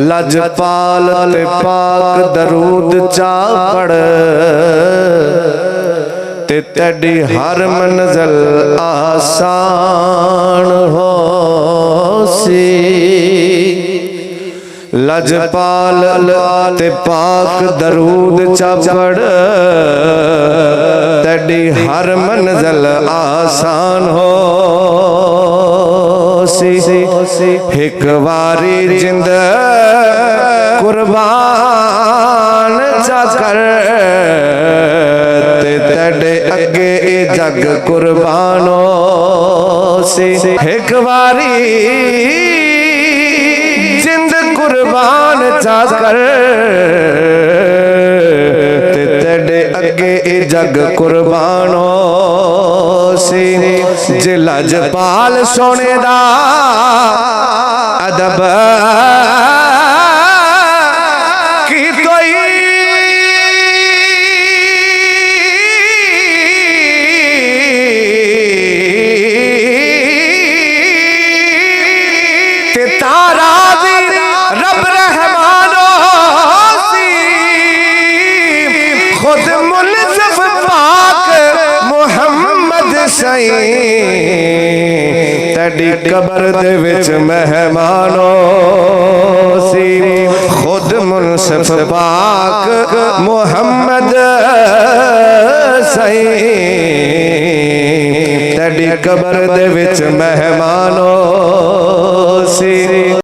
लजपाल ते पाक दरूद चा पढ़ ते तेरी हर मंजिल आसान हो सी। लजपाल ते पाक दरूद चा पढ़ तेरी हर मंजिल आसान हो सी। एक वारी जिंद कुर्बान चा कर ते तेरे अगे जग कुर्बानो सी। एक वारी जिंद कुर्बान चा कर ते तेरे अगे जग कुर्बानो सी। जे लजपाल सोने दा अदब की कोई ते तारा भी रब रहमानो सी। खुद मुनसिफ पाक मुहम्मद सई तेरी कबर दे विच मेहमानो सी। खुद मुनसिफ पाक मुहम्मद सई तेरी कबर दे विच मेहमानो